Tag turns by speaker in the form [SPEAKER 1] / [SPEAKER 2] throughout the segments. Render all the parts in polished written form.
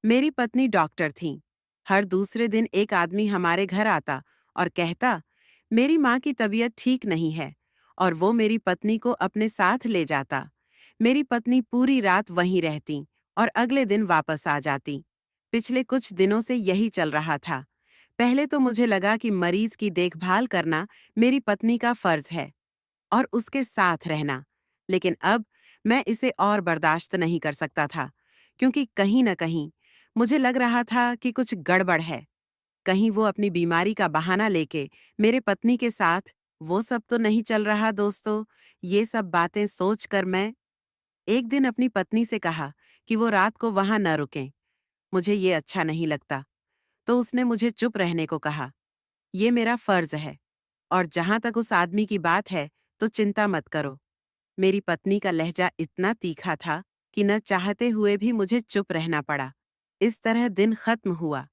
[SPEAKER 1] मेरी पत्नी डॉक्टर थीं। हर दूसरे दिन एक आदमी हमारे घर आता और कहता, मेरी माँ की तबीयत ठीक नहीं है, और वो मेरी पत्नी को अपने साथ ले जाता। मेरी पत्नी पूरी रात वहीं रहती और अगले दिन वापस आ जाती। पिछले कुछ दिनों से यही चल रहा था। पहले तो मुझे लगा कि मरीज की देखभाल करना मेरी पत्नी का फर्ज है और उसके साथ रहना, लेकिन अब मैं इसे और बर्दाश्त नहीं कर सकता था, क्योंकि कहीं न कहीं मुझे लग रहा था कि कुछ गड़बड़ है। कहीं वो अपनी बीमारी का बहाना लेके मेरे पत्नी के साथ, वो सब तो नहीं चल रहा दोस्तों। ये सब बातें सोचकर मैं एक दिन अपनी पत्नी से कहा कि वो रात को वहां न रुकें। मुझे ये अच्छा नहीं लगता। तो उसने मुझे चुप रहने को कहा। ये मेरा फर्ज है, और जहां तक उस आदमी की बात है, तो चिंता मत करो। मेरी पत्नी का लहजा इतना तीखा था कि न चाहते हुए भी मुझे चुप रहना पड़ा। इस तरह दिन खत्म हुआ।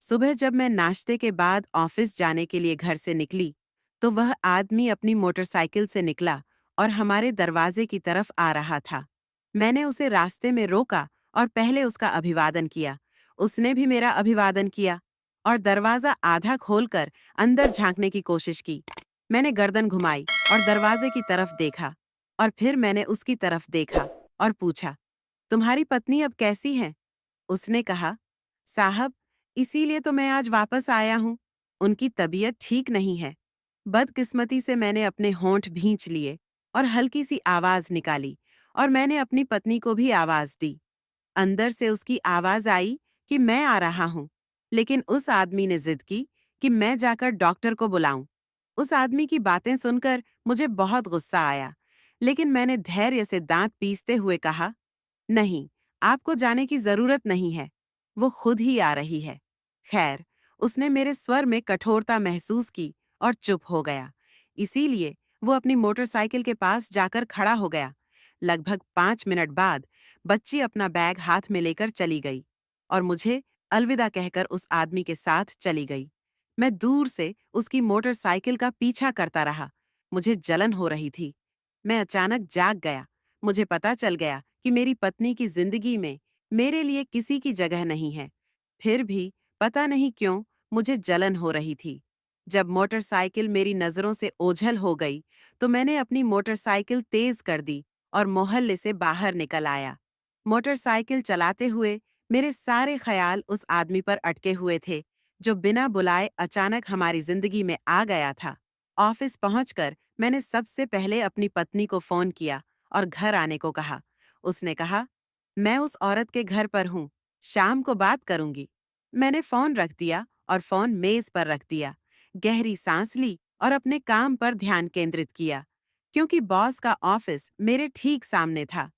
[SPEAKER 1] सुबह जब मैं नाश्ते के बाद ऑफिस जाने के लिए घर से निकली, तो वह आदमी अपनी मोटरसाइकिल से निकला और हमारे दरवाजे की तरफ आ रहा था। मैंने उसे रास्ते में रोका और पहले उसका अभिवादन किया। उसने भी मेरा अभिवादन किया और दरवाजा आधा खोलकर अंदर झांकने की कोशिश की। मैंने गर्दन घुमाई और दरवाजे की तरफ देखा, और फिर मैंने उसकी तरफ देखा और पूछा, तुम्हारी पत्नी अब कैसी है? उसने कहा, साहब, इसीलिए तो मैं आज वापस आया हूँ। उनकी तबीयत ठीक नहीं है। बदकिस्मती से मैंने अपने होंठ भींच लिए और हल्की सी आवाज निकाली, और मैंने अपनी पत्नी को भी आवाज दी। अंदर से उसकी आवाज आई कि मैं आ रहा हूं, लेकिन उस आदमी ने जिद की कि मैं जाकर डॉक्टर को बुलाऊं। उस आदमी की बातें सुनकर मुझे बहुत गुस्सा आया, लेकिन मैंने धैर्य से दांत पीसते हुए कहा, नहीं, आपको जाने की जरूरत नहीं है। वो खुद ही आ रही है। खैर, उसने मेरे स्वर में कठोरता महसूस की और चुप हो गया। इसीलिए वो अपनी मोटरसाइकिल के पास जाकर खड़ा हो गया। लगभग 5 मिनट बाद बच्ची अपना बैग हाथ में लेकर चली गई और मुझे अलविदा कहकर उस आदमी के साथ चली गई। मैं दूर से उसकी मोटरसाइकिल का पीछा करता रहा। मुझे जलन हो रही थी। मैं अचानक जाग गया। मुझे पता चल गया कि मेरी पत्नी की जिंदगी में मेरे लिए किसी की जगह नहीं है। फिर भी पता नहीं क्यों मुझे जलन हो रही थी। जब मोटरसाइकिल मेरी नजरों से ओझल हो गई, तो मैंने अपनी मोटरसाइकिल तेज कर दी और मोहल्ले से बाहर निकल आया। मोटरसाइकिल चलाते हुए मेरे सारे ख्याल उस आदमी पर अटके हुए थे, जो बिना बुलाए अचानक हमारी जिंदगी में आ गया था। ऑफिस पहुंचकर मैंने सबसे पहले अपनी पत्नी को फोन किया और घर आने को कहा। उसने कहा, मैं उस औरत के घर पर हूँ, शाम को बात करूंगी। मैंने फोन रख दिया और फोन मेज पर रख दिया। गहरी सांस ली और अपने काम पर ध्यान केंद्रित किया, क्योंकि बॉस का ऑफिस मेरे ठीक सामने था।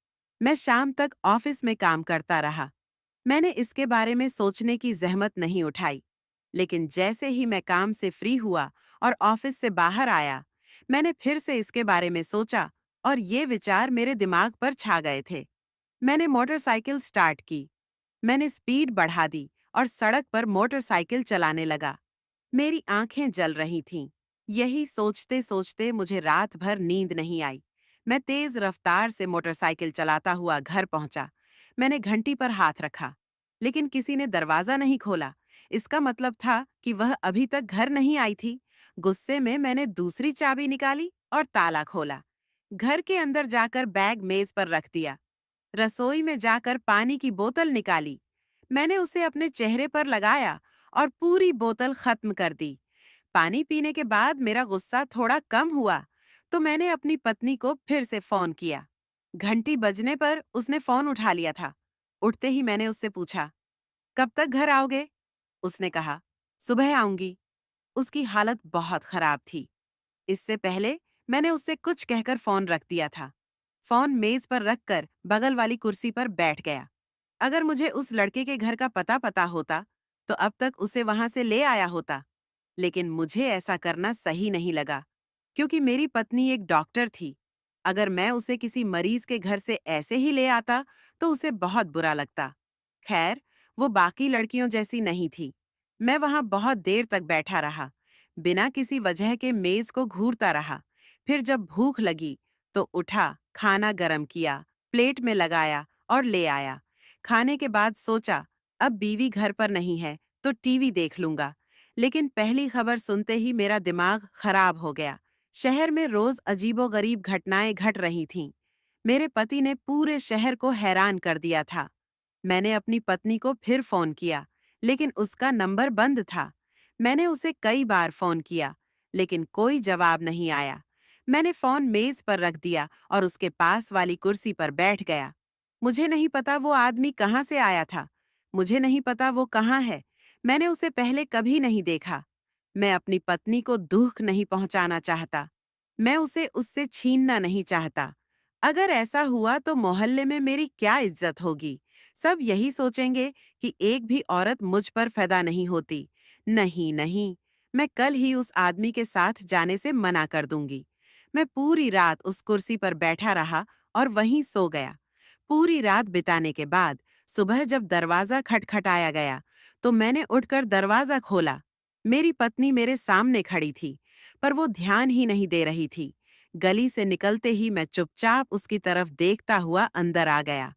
[SPEAKER 1] मैं शाम तक ऑफिस में काम करता रहा। मैंने इसके बारे में सोचने की जहमत नहीं उठाई, लेकिन जैसे ही मैं काम से फ्री हुआ और ऑफिस से बाहर आया, मैंने फिर से इसके बारे में सोचा और ये विचार मेरे दिमाग पर छा गए थे। मैंने मोटरसाइकिल स्टार्ट की। मैंने स्पीड बढ़ा दी और सड़क पर मोटरसाइकिल चलाने लगा। मेरी आंखें जल रही थीं। यही सोचते सोचते मुझे रात भर नींद नहीं आई। मैं तेज रफ्तार से मोटरसाइकिल चलाता हुआ घर पहुंचा। मैंने घंटी पर हाथ रखा, लेकिन किसी ने दरवाजा नहीं खोला। इसका मतलब था कि वह अभी तक घर नहीं आई थी। गुस्से में मैंने दूसरी चाबी निकाली और ताला खोला। घर के अंदर जाकर बैग मेज पर रख दिया। रसोई में जाकर पानी की बोतल निकाली। मैंने उसे अपने चेहरे पर लगाया और पूरी बोतल खत्म कर दी। पानी पीने के बाद मेरा गुस्सा थोड़ा कम हुआ, तो मैंने अपनी पत्नी को फिर से फोन किया। घंटी बजने पर उसने फोन उठा लिया था। उठते ही मैंने उससे पूछा, कब तक घर आओगे? उसने कहा, सुबह आऊंगी। उसकी हालत बहुत खराब थी। इससे पहले मैंने उससे कुछ कहकर फोन रख दिया था। फोन मेज पर रखकर बगल वाली कुर्सी पर बैठ गया। अगर मुझे उस लड़के के घर का पता पता होता, तो अब तक उसे वहां से ले आया होता। लेकिन मुझे ऐसा करना सही नहीं लगा, क्योंकि मेरी पत्नी एक डॉक्टर थी। अगर मैं उसे किसी मरीज के घर से ऐसे ही ले आता, तो उसे बहुत बुरा लगता। खैर, वो बाकी लड़कियों जैसी नहीं थी। मैं वहां बहुत देर तक बैठा रहा, बिना किसी वजह के मेज को घूरता रहा। फिर जब भूख लगी, तो उठा, खाना गरम किया, प्लेट में लगाया और ले आया। खाने के बाद सोचा, अब बीवी घर पर नहीं है तो टीवी देख लूंगा। लेकिन पहली खबर सुनते ही मेरा दिमाग खराब हो गया। शहर में रोज अजीबोगरीब घटनाएं घट रही थीं। मेरे पति ने पूरे शहर को हैरान कर दिया था। मैंने अपनी पत्नी को फिर फोन किया, लेकिन उसका नंबर बंद था। मैंने उसे कई बार फोन किया, लेकिन कोई जवाब नहीं आया। मैंने फोन मेज पर रख दिया और उसके पास वाली कुर्सी पर बैठ गया। मुझे नहीं पता वो आदमी कहाँ से आया था। मुझे नहीं पता वो कहाँ है। मैंने उसे पहले कभी नहीं देखा। मैं अपनी पत्नी को दुख नहीं पहुंचाना चाहता। मैं उसे उससे छीनना नहीं चाहता। अगर ऐसा हुआ तो मोहल्ले में मेरी क्या इज्जत होगी? सब यही सोचेंगे कि एक भी औरत मुझ पर फ़िदा नहीं होती। नहीं, नहीं, मैं कल ही उस आदमी के साथ जाने से मना कर दूंगी। मैं पूरी रात उस कुर्सी पर बैठा रहा और वहीं सो गया। पूरी रात बिताने के बाद सुबह जब दरवाज़ा खटखटाया गया, तो मैंने उठकर दरवाज़ा खोला। मेरी पत्नी मेरे सामने खड़ी थी, पर वो ध्यान ही नहीं दे रही थी। गली से निकलते ही मैं चुपचाप उसकी तरफ देखता हुआ अंदर आ गया।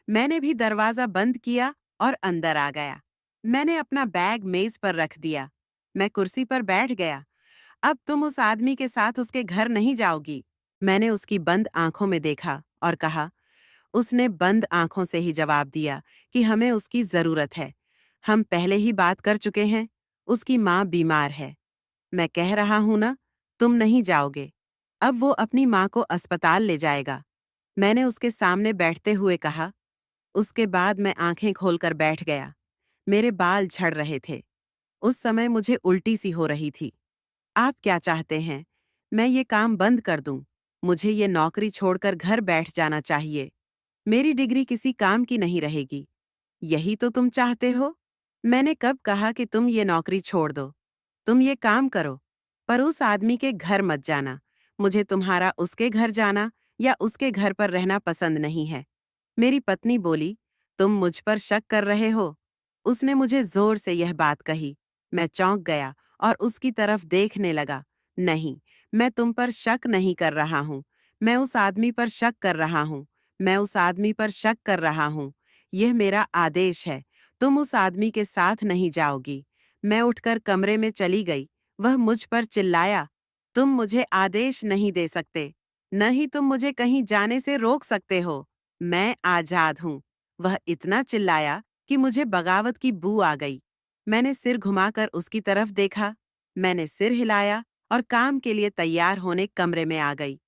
[SPEAKER 1] मैंने भी दरवाज़ा बंद किया और अंदर आ गया। मैंने अपना बैग मेज पर रख दिया। मैं कुर्सी पर बैठ गया। अब तुम उस आदमी के साथ उसके घर नहीं जाओगी। मैंने उसकी बंद आंखों में देखा और कहा। उसने बंद आंखों से ही जवाब दिया कि हमें उसकी जरूरत है। हम पहले ही बात कर चुके हैं। उसकी माँ बीमार है। मैं कह रहा हूं ना, तुम नहीं जाओगे। अब वो अपनी माँ को अस्पताल ले जाएगा। मैंने उसके सामने बैठते हुए कहा। उसके बाद मैं आंखें खोलकर बैठ गया। मेरे बाल झड़ रहे थे। उस समय मुझे उल्टी सी हो रही थी। आप क्या चाहते हैं? मैं ये काम बंद कर दूं? मुझे ये नौकरी छोड़कर घर बैठ जाना चाहिए। मेरी डिग्री किसी काम की नहीं रहेगी। यही तो तुम चाहते हो? मैंने कब कहा कि तुम ये नौकरी छोड़ दो? तुम ये काम करो, पर उस आदमी के घर मत जाना। मुझे तुम्हारा उसके घर जाना या उसके घर पर रहना पसंद नहीं है। मेरी पत्नी बोली, तुम मुझ पर शक कर रहे हो? उसने मुझे जोर से यह बात कही। मैं चौंक गया और उसकी तरफ देखने लगा। नहीं, मैं तुम पर शक नहीं कर रहा हूँ। मैं उस आदमी पर शक कर रहा हूँ। मैं उस आदमी पर शक कर रहा हूँ। यह मेरा आदेश है। तुम उस आदमी के साथ नहीं जाओगी। मैं उठकर कमरे में चली गई। वह मुझ पर चिल्लाया, तुम मुझे आदेश नहीं दे सकते, न ही तुम मुझे कहीं जाने से रोक सकते हो। मैं आजाद हूँ। वह इतना चिल्लाया कि मुझे बगावत की बू आ गई। मैंने सिर घुमाकर उसकी तरफ देखा। मैंने सिर हिलाया और काम के लिए तैयार होने कमरे में आ गई।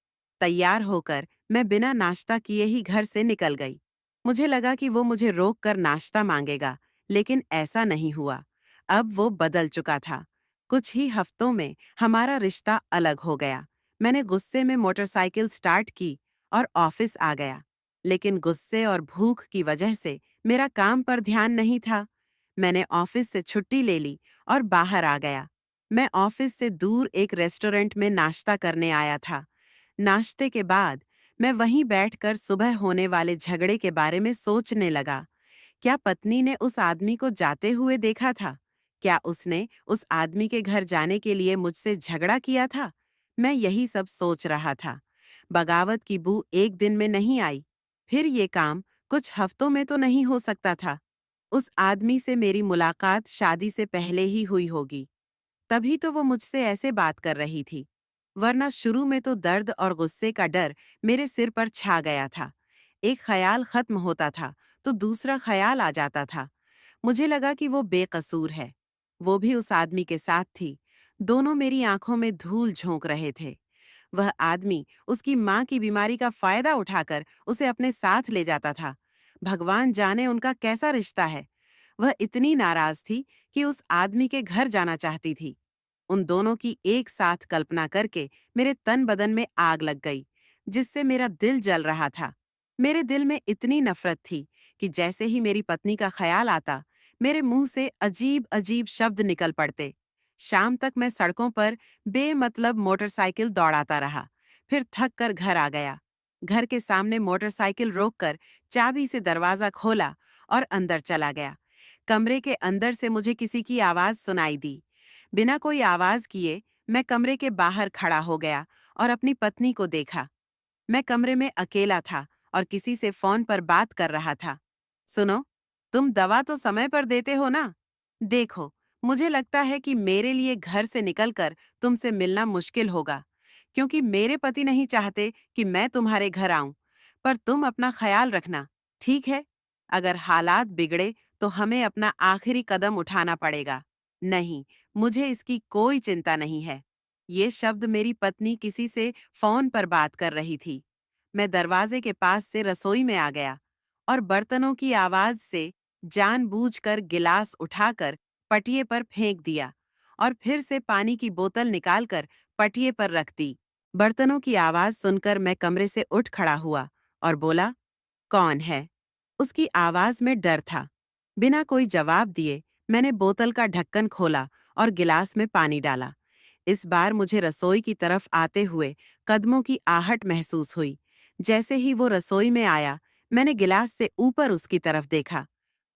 [SPEAKER 1] तैयार होकर मैं बिना नाश्ता किए ही घर से निकल गई। मुझे लगा कि वो मुझे रोक कर नाश्ता मांगेगा, लेकिन ऐसा नहीं हुआ। अब वो बदल चुका था। कुछ ही हफ्तों में हमारा रिश्ता अलग हो गया। मैंने गुस्से में मोटरसाइकिल स्टार्ट की और ऑफिस आ गया। लेकिन गुस्से और भूख की वजह से मेरा काम पर ध्यान नहीं था। मैंने ऑफिस से छुट्टी ले ली और बाहर आ गया। मैं ऑफिस से दूर एक रेस्टोरेंट में नाश्ता करने आया था। नाश्ते के बाद मैं वहीं बैठकर सुबह होने वाले झगड़े के बारे में सोचने लगा। क्या पत्नी ने उस आदमी को जाते हुए देखा था? क्या उसने उस आदमी के घर जाने के लिए मुझसे झगड़ा किया था? मैं यही सब सोच रहा था। बगावत की बू एक दिन में नहीं आई। फिर ये काम कुछ हफ्तों में तो नहीं हो सकता था। उस आदमी से मेरी मुलाकात शादी से पहले ही हुई होगी। तभी तो वो मुझसे ऐसे बात कर रही थी। वरना शुरू में तो दर्द और गुस्से का डर मेरे सिर पर छा गया था। एक ख्याल खत्म होता था तो दूसरा ख्याल आ जाता था। मुझे लगा कि वो बेकसूर है। वो भी उस आदमी के साथ थी। दोनों मेरी आंखों में धूल झोंक रहे थे। वह आदमी उसकी माँ की बीमारी का फायदा उठाकर उसे अपने साथ ले जाता था। भगवान जाने उनका कैसा रिश्ता है। वह इतनी नाराज थी कि उस आदमी के घर जाना चाहती थी। उन दोनों की एक साथ कल्पना करके मेरे तन बदन में आग लग गई, जिससे मेरा दिल जल रहा था। मेरे दिल में इतनी नफरत थी कि जैसे ही मेरी पत्नी का ख्याल आता, मेरे मुंह से अजीब अजीब शब्द निकल पड़ते। शाम तक मैं सड़कों पर बेमतलब मोटरसाइकिल दौड़ाता रहा, फिर थक कर घर आ गया। घर के सामने मोटरसाइकिल रोककर चाबी से दरवाजा खोला और अंदर चला गया। कमरे के अंदर से मुझे किसी की आवाज सुनाई दी। बिना कोई आवाज किए मैं कमरे के बाहर खड़ा हो गया और अपनी पत्नी को देखा। मैं कमरे में अकेला था और किसी से फोन पर बात कर रहा था। सुनो, तुम दवा तो समय पर देते हो ना? देखो, मुझे लगता है कि मेरे लिए घर से निकलकर तुमसे मिलना मुश्किल होगा, क्योंकि मेरे पति नहीं चाहते कि मैं तुम्हारे घर आऊं। पर तुम अपना ख्याल रखना, ठीक है? अगर हालात बिगड़े तो हमें अपना आखिरी कदम उठाना पड़ेगा। नहीं, मुझे इसकी कोई चिंता नहीं है। ये शब्द मेरी पत्नी किसी से फोन पर बात कर रही थी। मैं दरवाजे के पास से रसोई में आ गया और बर्तनों की आवाज से जानबूझकर गिलास उठाकर पटिए पर फेंक दिया और फिर से पानी की बोतल निकालकर पटिए पर रख दी। बर्तनों की आवाज सुनकर मैं कमरे से उठ खड़ा हुआ और बोला, कौन है? उसकी आवाज में डर था। बिना कोई जवाब दिए मैंने बोतल का ढक्कन खोला और गिलास में पानी डाला। इस बार मुझे रसोई की तरफ आते हुए कदमों की आहट महसूस हुई। जैसे ही वो रसोई में आया, मैंने गिलास से ऊपर उसकी तरफ देखा।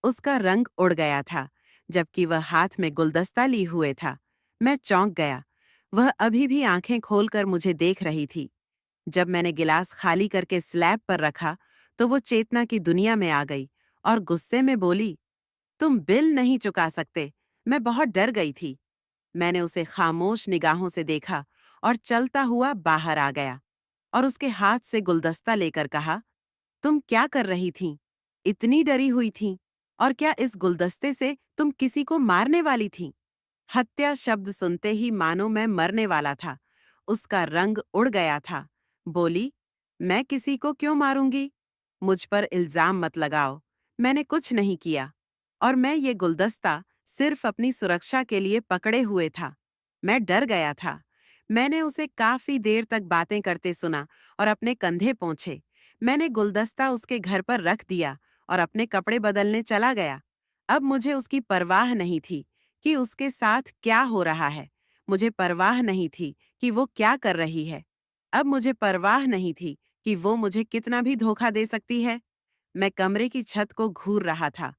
[SPEAKER 1] उसका रंग उड़ गया था, जबकि वह हाथ में गुलदस्ता ली हुए था। मैं चौंक गया। वह अभी भी आंखें खोलकर मुझे देख रही थी। जब मैंने गिलास खाली करके स्लैब पर रखा, तो वो चेतना की दुनिया में आ गई और गुस्से में बोली, तुम बिल नहीं चुका सकते। मैं बहुत डर गई थी। मैंने उसे खामोश निगाहों से देखा और चलता हुआ बाहर आ गया और उसके हाथ से गुलदस्ता लेकर कहा, तुम क्या कर रही थीं? इतनी डरी हुई थीं? और क्या इस गुलदस्ते से तुम किसी को मारने वाली थीं? हत्या शब्द सुनते ही मानो मैं मरने वाला था। उसका रंग उड़ गया था। बोली, मैं किसी को क्यों मारूंगी? मुझ पर इल्जाम मत लगाओ। मैंने कुछ नहीं किया। और मैं ये गुलदस्ता सिर्फ अपनी सुरक्षा के लिए पकड़े हुए था। मैं डर गया था। मैंने उसे काफी देर तक बातें करते सुना और अपने कंधे पोंछे। मैंने गुलदस्ता उसके घर पर रख दिया और अपने कपड़े बदलने चला गया। अब मुझे उसकी परवाह नहीं थी कि उसके साथ क्या हो रहा है। मुझे परवाह नहीं थी कि वो क्या कर रही है। अब मुझे परवाह नहीं थी कि वो मुझे कितना भी धोखा दे सकती है। मैं कमरे की छत को घूर रहा था।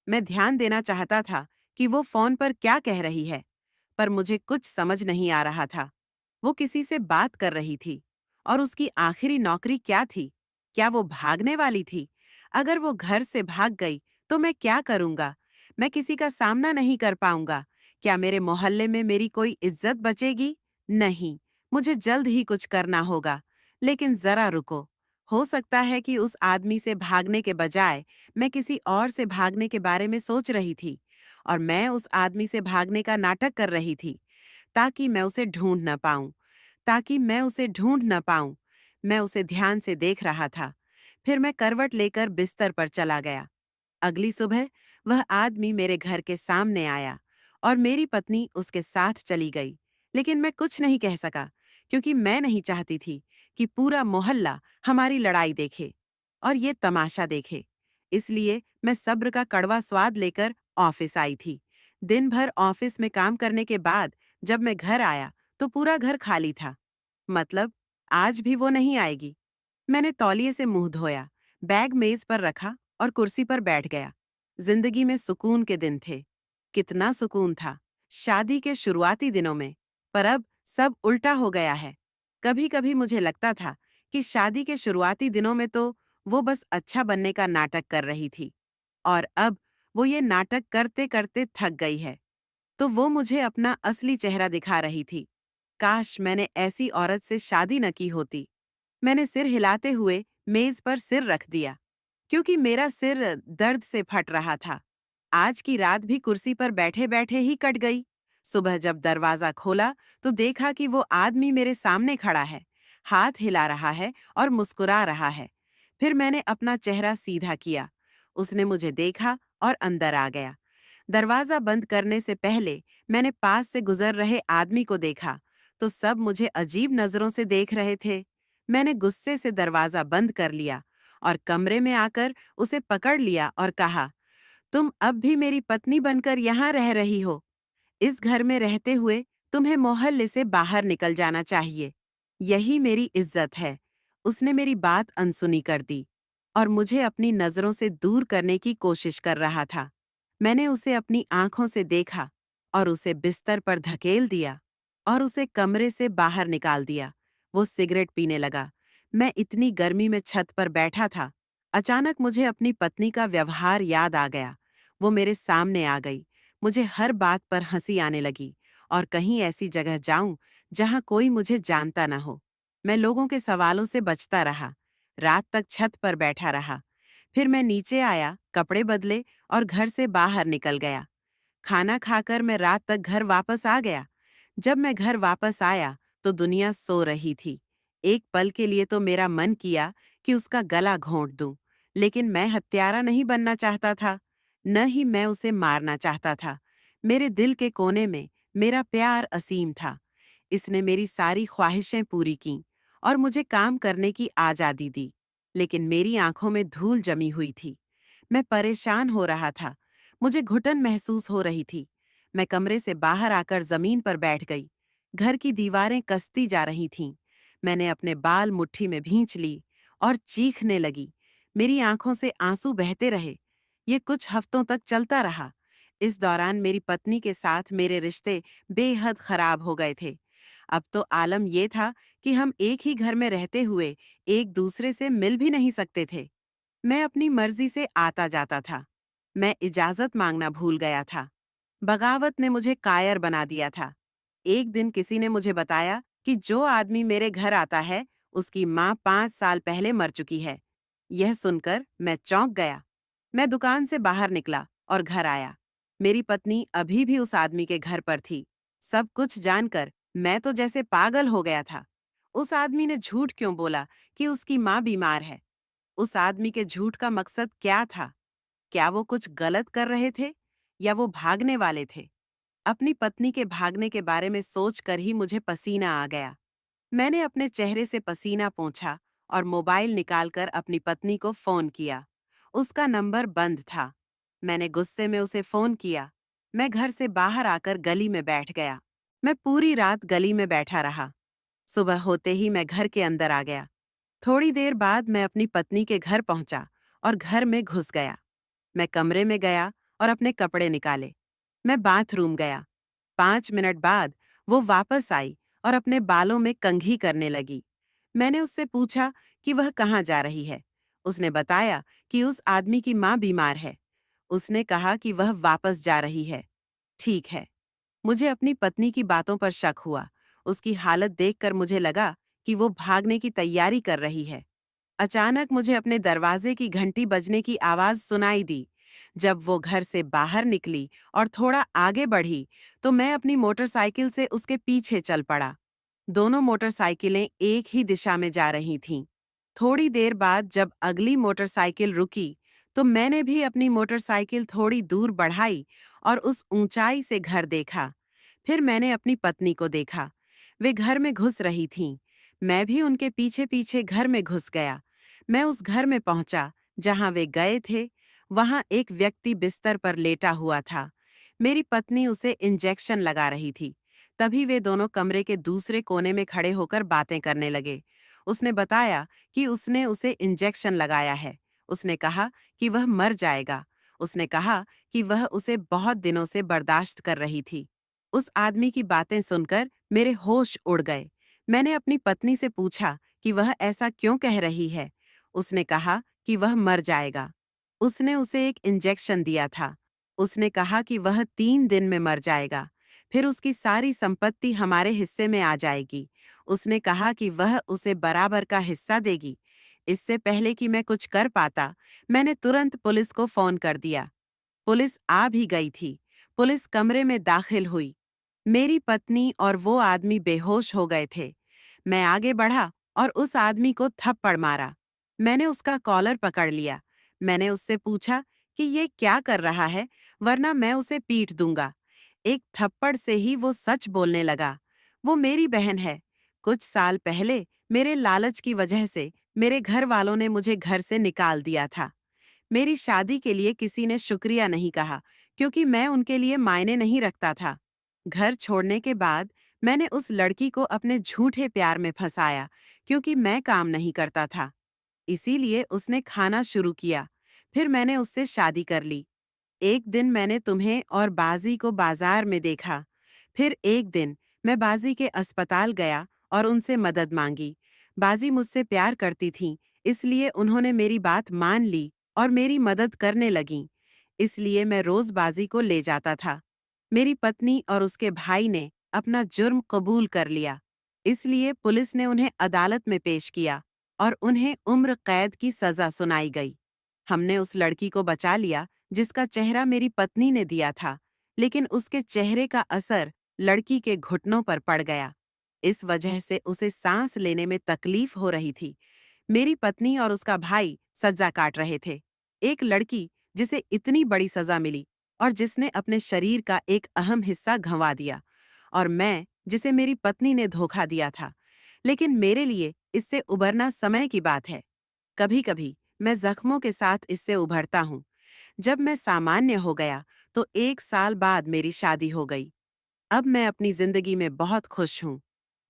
[SPEAKER 1] मैं ध्यान देना चाहता था कि वो फोन पर क्या कह रही है, पर मुझे कुछ समझ नहीं आ रहा था। वो किसी से बात कर रही थी। और उसकी आखिरी नौकरी क्या थी? क्या वो भागने वाली थी? अगर वो घर से भाग गई, तो मैं क्या करूंगा? मैं किसी का सामना नहीं कर पाऊंगा। क्या मेरे मोहल्ले में मेरी कोई इज्जत बचेगी? नहीं, मुझे जल्द ही कुछ करना होगा। लेकिन जरा रुको। हो सकता है कि उस आदमी से भागने के बजाय मैं किसी और से भागने के बारे में सोच रही थी और मैं उस आदमी से भागने का नाटक कर रही थी, ताकि मैं उसे ढूंढ न पाऊं। ताकि मैं उसे ढूंढ न पाऊं। मैं उसे ध्यान से देख रहा था। फिर मैं करवट लेकर बिस्तर पर चला गया। अगली सुबह वह आदमी मेरे घर के सामने आया और मेरी पत्नी उसके साथ चली गई। लेकिन मैं कुछ नहीं कह सका, क्योंकि मैं नहीं चाहती थी कि पूरा मोहल्ला हमारी लड़ाई देखे और ये तमाशा देखे। इसलिए मैं सब्र का कड़वा स्वाद लेकर ऑफिस आई थी। दिन भर ऑफिस में काम करने के बाद जब मैं घर आया, तो पूरा घर खाली था। मतलब, आज भी वो नहीं आएगी। मैंने तौलिए से मुंह धोया, बैग मेज पर रखा और कुर्सी पर बैठ गया। जिंदगी में सुकून के दिन थे। कितना सुकून था शादी के शुरुआती दिनों में। पर अब सब उल्टा हो गया है। कभी कभी मुझे लगता था कि शादी के शुरुआती दिनों में तो वो बस अच्छा बनने का नाटक कर रही थी, और अब वो ये नाटक करते करते थक गई है। तो वो मुझे अपना असली चेहरा दिखा रही थी। काश मैंने ऐसी औरत से शादी न की होती। मैंने सिर हिलाते हुए मेज पर सिर रख दिया, क्योंकि मेरा सिर दर्द से फट रहा था। आज की रात भी कुर्सी पर बैठे बैठे ही कट गई। सुबह जब दरवाजा खोला, तो देखा कि वो आदमी मेरे सामने खड़ा है, हाथ हिला रहा है और मुस्कुरा रहा है। फिर मैंने अपना चेहरा सीधा किया। उसने मुझे देखा और अंदर आ गया। दरवाजा बंद करने से पहले मैंने पास से गुजर रहे आदमी को देखा, तो सब मुझे अजीब नजरों से देख रहे थे। मैंने गुस्से से दरवाजा बंद कर लिया और कमरे में आकर उसे पकड़ लिया और कहा, तुम अब भी मेरी पत्नी बनकर यहाँ रह रही हो। इस घर में रहते हुए तुम्हें मोहल्ले से बाहर निकल जाना चाहिए। यही मेरी इज्जत है। उसने मेरी बात अनसुनी कर दी और मुझे अपनी नजरों से दूर करने की कोशिश कर रहा था। मैंने उसे अपनी आंखों से देखा और उसे बिस्तर पर धकेल दिया और उसे कमरे से बाहर निकाल दिया। वो सिगरेट पीने लगा। मैं इतनी गर्मी में छत पर बैठा था। अचानक मुझे अपनी पत्नी का व्यवहार याद आ गया। वो मेरे सामने आ गई। मुझे हर बात पर हंसी आने लगी और कहीं ऐसी जगह जाऊं जहां कोई मुझे जानता ना हो। मैं लोगों के सवालों से बचता रहा। रात तक छत पर बैठा रहा। फिर मैं नीचे आया, कपड़े बदले और घर से बाहर निकल गया। खाना खाकर मैं रात तक घर वापस आ गया। जब मैं घर वापस आया तो दुनिया सो रही थी। एक पल के लिए तो मेरा मन किया कि उसका गला घोंट दूं, लेकिन मैं हत्यारा नहीं बनना चाहता था, न ही मैं उसे मारना चाहता था। मेरे दिल के कोने में मेरा प्यार असीम था। इसने मेरी सारी ख्वाहिशें पूरी कीं और मुझे काम करने की आज़ादी दी। लेकिन मेरी आंखों में धूल जमी हुई थी। मैं परेशान हो रहा था। मुझे घुटन महसूस हो रही थी। मैं कमरे से बाहर आकर जमीन पर बैठ गई। घर की दीवारें कसती जा रही थीं। मैंने अपने बाल मुट्ठी में भींच ली और चीखने लगी। मेरी आंखों से आंसू बहते रहे। ये कुछ हफ्तों तक चलता रहा। इस दौरान मेरी पत्नी के साथ मेरे रिश्ते बेहद खराब हो गए थे। अब तो आलम ये था कि हम एक ही घर में रहते हुए एक दूसरे से मिल भी नहीं सकते थे। मैं अपनी मर्जी से आता जाता था। मैं इजाजत मांगना भूल गया था। बगावत ने मुझे कायर बना दिया था। एक दिन किसी ने मुझे बताया कि जो आदमी मेरे घर आता है, उसकी माँ 5 साल पहले मर चुकी है। यह सुनकर मैं चौंक गया। मैं दुकान से बाहर निकला और घर आया। मेरी पत्नी अभी भी उस आदमी के घर पर थी। सब कुछ जानकर मैं तो जैसे पागल हो गया था। उस आदमी ने झूठ क्यों बोला कि उसकी माँ बीमार है? उस आदमी के झूठ का मकसद क्या था? क्या वो कुछ गलत कर रहे थे या वो भागने वाले थे? अपनी पत्नी के भागने के बारे में सोचकर ही मुझे पसीना आ गया। मैंने अपने चेहरे से पसीना पोंछा और मोबाइल निकालकर अपनी पत्नी को फोन किया। उसका नंबर बंद था। मैंने गुस्से में उसे फोन किया। मैं घर से बाहर आकर गली में बैठ गया। मैं पूरी रात गली में बैठा रहा। सुबह होते ही मैं घर के अंदर आ गया। थोड़ी देर बाद मैं अपनी पत्नी के घर पहुंचा और घर में घुस गया। मैं कमरे में गया और अपने कपड़े निकाले। मैं बाथरूम गया। 5 मिनट बाद वो वापस आई और अपने बालों में कंघी करने लगी। मैंने उससे पूछा कि वह कहाँ जा रही है। उसने बताया कि उस आदमी की माँ बीमार है। उसने कहा कि वह वापस जा रही है। ठीक है। मुझे अपनी पत्नी की बातों पर शक हुआ। उसकी हालत देखकर मुझे लगा कि वो भागने की तैयारी कर रही है। अचानक मुझे अपने दरवाजे की घंटी बजने की आवाज सुनाई दी। जब वो घर से बाहर निकली और थोड़ा आगे बढ़ी, तो मैं अपनी मोटरसाइकिल से उसके पीछे चल पड़ा। दोनों मोटरसाइकिलें एक ही दिशा में जा रही थीं। थोड़ी देर बाद जब अगली मोटरसाइकिल रुकी, तो मैंने भी अपनी मोटरसाइकिल थोड़ी दूर बढ़ाई और उस ऊंचाई से घर देखा। फिर मैंने अपनी पत्नी को देखा। वे घर में घुस रही थीं। मैं भी उनके पीछे पीछे घर में घुस गया। मैं उस घर में पहुंचा जहां वे गए थे। वहां एक व्यक्ति बिस्तर पर लेटा हुआ था। मेरी पत्नी उसे इंजेक्शन लगा रही थी। तभी वे दोनों कमरे के दूसरे कोने में खड़े होकर बातें करने लगे। उसने बताया कि उसने उसे इंजेक्शन लगाया है। उसने कहा कि वह मर जाएगा। उसने कहा कि वह उसे बहुत दिनों से बर्दाश्त कर रही थी। उस आदमी की बातें सुनकर मेरे होश उड़ गए। मैंने अपनी पत्नी से पूछा कि वह ऐसा क्यों कह रही है। उसने कहा कि वह मर जाएगा। उसने उसे एक इंजेक्शन दिया था। उसने कहा कि वह 3 दिन में मर जाएगा। फिर उसकी सारी संपत्ति हमारे हिस्से में आ जाएगी। उसने कहा कि वह उसे बराबर का हिस्सा देगी। इससे पहले कि मैं कुछ कर पाता, मैंने तुरंत पुलिस को फोन कर दिया। पुलिस आ भी गई थी। पुलिस कमरे में दाखिल हुई। मेरी पत्नी और वो आदमी बेहोश हो गए थे। मैं आगे बढ़ा और उस आदमी को थप्पड़ मारा। मैंने उसका कॉलर पकड़ लिया। मैंने उससे पूछा कि ये क्या कर रहा है, वरना मैं उसे पीट दूंगा। एक थप्पड़ से ही वो सच बोलने लगा। वो मेरी बहन है। कुछ साल पहले मेरे लालच की वजह से मेरे घर वालों ने मुझे घर से निकाल दिया था। मेरी शादी के लिए किसी ने शुक्रिया नहीं कहा, क्योंकि मैं उनके लिए मायने नहीं रखता था। घर छोड़ने के बाद मैंने उस लड़की को अपने झूठे प्यार में फंसाया, क्योंकि मैं काम नहीं करता था। इसीलिए उसने खाना शुरू किया। फिर मैंने उससे शादी कर ली। एक दिन मैंने तुम्हें और बाजी को बाजार में देखा। फिर एक दिन मैं बाजी के अस्पताल गया और उनसे मदद मांगी। बाजी मुझसे प्यार करती थीं, इसलिए उन्होंने मेरी बात मान ली और मेरी मदद करने लगीं। इसलिए मैं रोज बाजी को ले जाता था। मेरी पत्नी और उसके भाई ने अपना जुर्म कबूल कर लिया, इसलिए पुलिस ने उन्हें अदालत में पेश किया और उन्हें उम्र कैद की सजा सुनाई गई। हमने उस लड़की को बचा लिया जिसका चेहरा मेरी पत्नी ने दिया था, लेकिन उसके चेहरे का असर लड़की के घुटनों पर पड़ गया। इस वजह से उसे सांस लेने में तकलीफ हो रही थी। मेरी पत्नी और उसका भाई सजा काट रहे थे। एक लड़की जिसे इतनी बड़ी सजा मिली और जिसने अपने शरीर का एक अहम हिस्सा गंवा दिया, और मैं जिसे मेरी पत्नी ने धोखा दिया था। लेकिन मेरे लिए इससे उबरना समय की बात है। कभी-कभी मैं जख्मों के साथ इससे उभरता हूँ। जब मैं सामान्य हो गया तो 1 साल बाद मेरी शादी हो गई। अब मैं अपनी जिंदगी में बहुत खुश हूँ।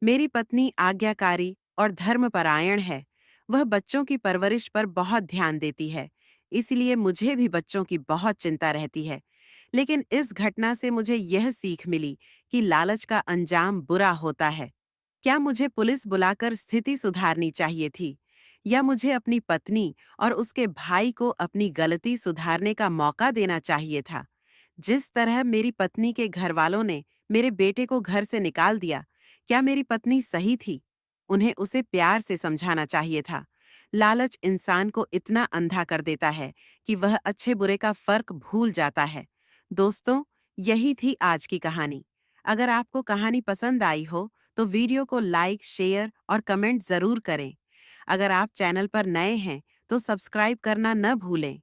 [SPEAKER 1] मेरी पत्नी आज्ञाकारी और धर्मपरायण है। वह बच्चों की परवरिश पर बहुत ध्यान देती है, इसलिए मुझे भी बच्चों की बहुत चिंता रहती है। लेकिन इस घटना से मुझे यह सीख मिली कि लालच का अंजाम बुरा होता है। क्या मुझे पुलिस बुलाकर स्थिति सुधारनी चाहिए थी, या मुझे अपनी पत्नी और उसके भाई को अपनी गलती सुधारने का मौका देना चाहिए था? जिस तरह मेरी पत्नी के घरवालों ने मेरे बेटे को घर से निकाल दिया, क्या मेरी पत्नी सही थी? उन्हें उसे प्यार से समझाना चाहिए था। लालच इंसान को इतना अंधा कर देता है कि वह अच्छे बुरे का फर्क भूल जाता है। दोस्तों, यही थी आज की कहानी। अगर आपको कहानी पसंद आई हो तो वीडियो को लाइक, शेयर और कमेंट जरूर करें। अगर आप चैनल पर नए हैं तो सब्सक्राइब करना न भूलें।